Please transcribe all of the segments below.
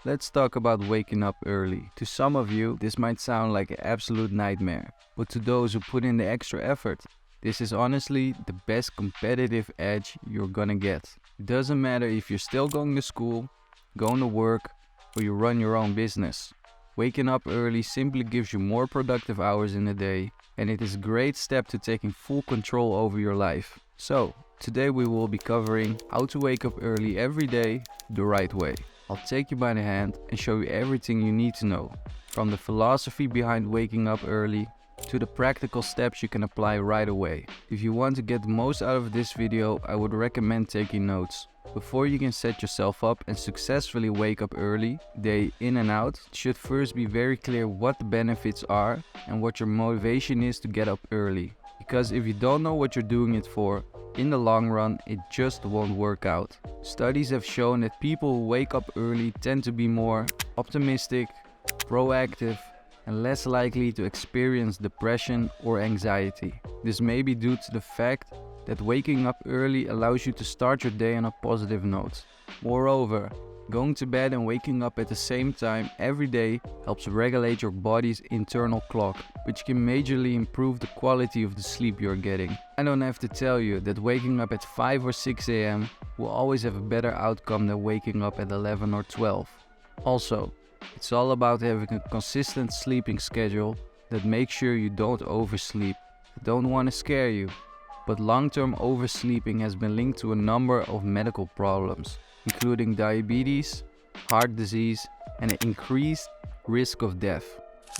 Let's talk about waking up early. To some of you, this might sound like an absolute nightmare, but to those who put in the extra effort, this is honestly the best competitive edge you're gonna get. It doesn't matter if you're still going to school, going to work, or you run your own business. Waking up early simply gives you more productive hours in the day, and it is a great step to taking full control over your life. So, today we will be covering how to wake up early every day the right way. I'll take you by the hand and show you everything you need to know, from the philosophy behind waking up early to the practical steps you can apply right away. If you want to get the most out of this video, I would recommend taking notes. Before you can set yourself up and successfully wake up early, day in and out, it should first be very clear what the benefits are and what your motivation is to get up early. Because if you don't know what you're doing it for, in the long run, it just won't work out. Studies have shown that people who wake up early tend to be more optimistic, proactive, and less likely to experience depression or anxiety. This may be due to the fact that waking up early allows you to start your day on a positive note. Moreover, going to bed and waking up at the same time every day helps regulate your body's internal clock, which can majorly improve the quality of the sleep you're getting. I don't have to tell you that waking up at 5 or 6 a.m. will always have a better outcome than waking up at 11 or 12. Also, it's all about having a consistent sleeping schedule that makes sure you don't oversleep. I don't want to scare you, but long-term oversleeping has been linked to a number of medical problems, including diabetes, heart disease, and an increased risk of death.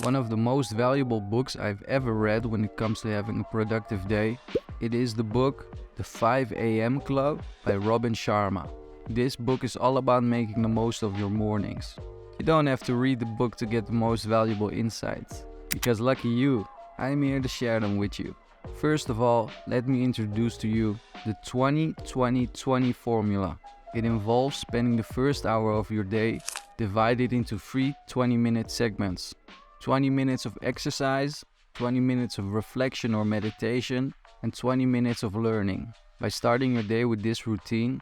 One of the most valuable books I've ever read when it comes to having a productive day, it is the book The 5 a.m. Club by Robin Sharma. This book is all about making the most of your mornings. You don't have to read the book to get the most valuable insights, because lucky you, I'm here to share them with you. First of all, let me introduce to you the 20-20-20 formula. It involves spending the first hour of your day divided into 3 20-minute segments. 20 minutes of exercise, 20 minutes of reflection or meditation, and 20 minutes of learning. By starting your day with this routine,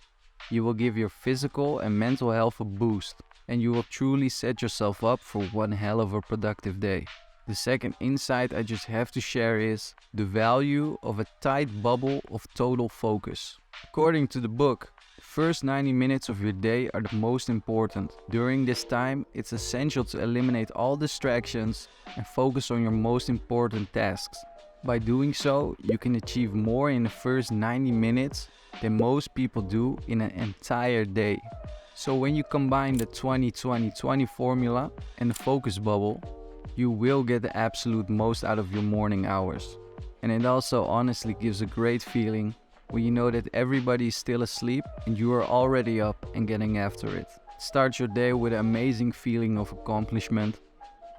you will give your physical and mental health a boost, and you will truly set yourself up for one hell of a productive day. The second insight I just have to share is the value of a tight bubble of total focus. According to the book, the first 90 minutes of your day are the most important. During this time, it's essential to eliminate all distractions and focus on your most important tasks. By doing so, you can achieve more in the first 90 minutes than most people do in an entire day. So when you combine the 20-20-20 formula and the focus bubble, you will get the absolute most out of your morning hours. And it also honestly gives a great feeling when you know that everybody is still asleep and you are already up and getting after it. Start your day with an amazing feeling of accomplishment,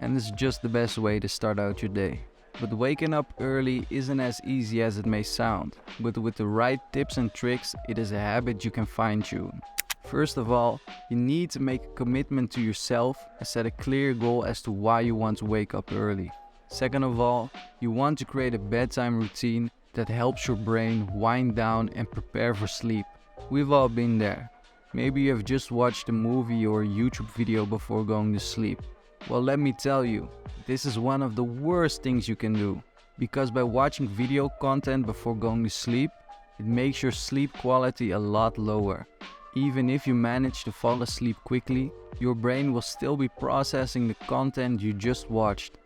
and it's just the best way to start out your day. But waking up early isn't as easy as it may sound, but with the right tips and tricks, it is a habit you can fine-tune. First of all, you need to make a commitment to yourself and set a clear goal as to why you want to wake up early. Second of all, you want to create a bedtime routine that helps your brain wind down and prepare for sleep. We've all been there. Maybe you have just watched a movie or a YouTube video before going to sleep. Well, let me tell you, this is one of the worst things you can do, because by watching video content before going to sleep, it makes your sleep quality a lot lower. Even if you manage to fall asleep quickly, your brain will still be processing the content you just watched,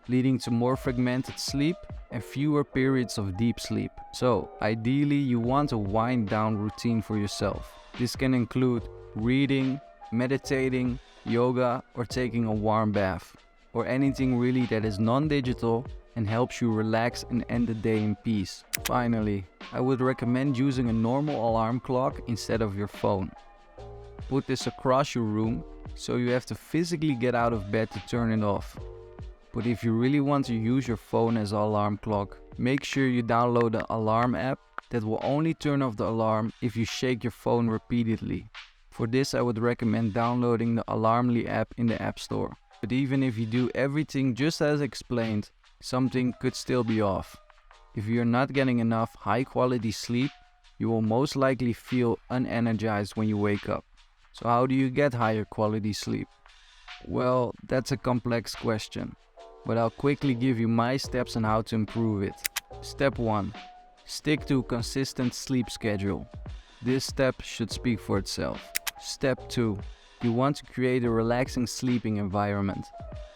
leading to more fragmented sleep and fewer periods of deep sleep. So, ideally, you want a wind down routine for yourself. This can include reading, meditating, yoga, or taking a warm bath, or anything really that is non-digital and helps you relax and end the day in peace. Finally, I would recommend using a normal alarm clock instead of your phone. Put this across your room so you have to physically get out of bed to turn it off. But if you really want to use your phone as an alarm clock, make sure you download the alarm app that will only turn off the alarm if you shake your phone repeatedly. For this, I would recommend downloading the Alarmly app in the App Store. But even if you do everything just as explained, something could still be off. If you're not getting enough high quality sleep, you will most likely feel unenergized when you wake up. So how do you get higher quality sleep? Well, that's a complex question, but I'll quickly give you my steps on how to improve it. Step 1. Stick to a consistent sleep schedule. This step should speak for itself. Step 2. You want to create a relaxing sleeping environment.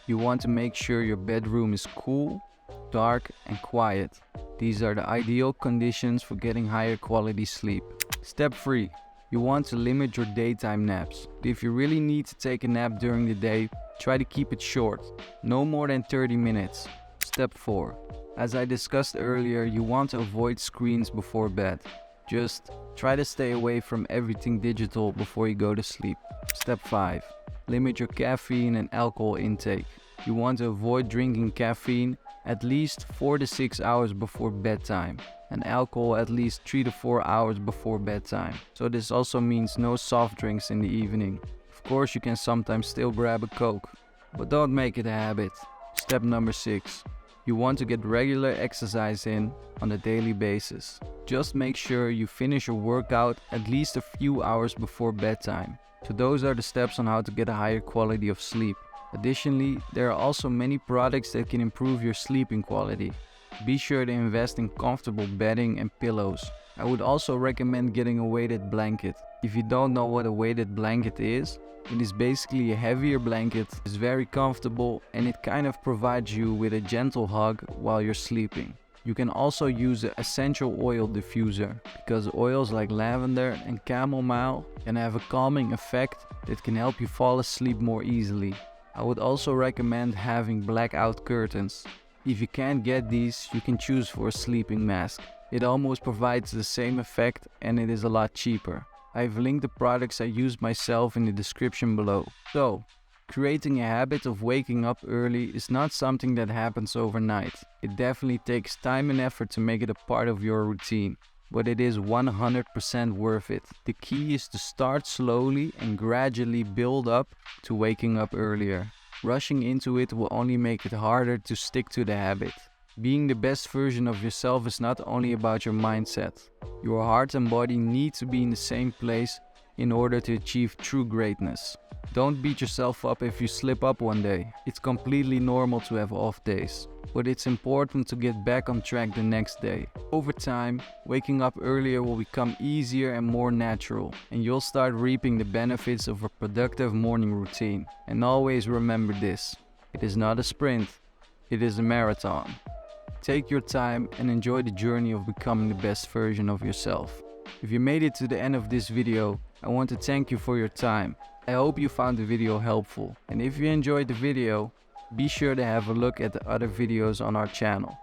You want to make sure your bedroom is cool, dark, and quiet. These are the ideal conditions for getting higher quality sleep. Step 3. You want to limit your daytime naps. If you really need to take a nap during the day, try to keep it short, no more than 30 minutes. Step 4. As I discussed earlier, you want to avoid screens before bed. Just try to stay away from everything digital before you go to sleep. Step 5. Limit your caffeine and alcohol intake. You want to avoid drinking caffeine at least 4 to 6 hours before bedtime, and alcohol at least 3 to 4 hours before bedtime. So this also means no soft drinks in the evening. Of course, you can sometimes still grab a Coke, but don't make it a habit. Step number 6. You want to get regular exercise in on a daily basis. Just make sure you finish your workout at least a few hours before bedtime. So those are the steps on how to get a higher quality of sleep. Additionally, there are also many products that can improve your sleeping quality. Be sure to invest in comfortable bedding and pillows. I would also recommend getting a weighted blanket. If you don't know what a weighted blanket is, it is basically a heavier blanket. It's very comfortable and it kind of provides you with a gentle hug while you're sleeping. You can also use an essential oil diffuser because oils like lavender and chamomile can have a calming effect that can help you fall asleep more easily. I would also recommend having blackout curtains. If you can't get these, you can choose for a sleeping mask. It almost provides the same effect and it is a lot cheaper. I've linked the products I use myself in the description below. So, creating a habit of waking up early is not something that happens overnight. It definitely takes time and effort to make it a part of your routine, but it is 100% worth it. The key is to start slowly and gradually build up to waking up earlier. Rushing into it will only make it harder to stick to the habit. Being the best version of yourself is not only about your mindset. Your heart and body need to be in the same place in order to achieve true greatness. Don't beat yourself up if you slip up one day. It's completely normal to have off days, but it's important to get back on track the next day. Over time, waking up earlier will become easier and more natural, and you'll start reaping the benefits of a productive morning routine. And always remember this: it is not a sprint, it is a marathon. Take your time and enjoy the journey of becoming the best version of yourself. If you made it to the end of this video, I want to thank you for your time. I hope you found the video helpful, and if you enjoyed the video, be sure to have a look at the other videos on our channel.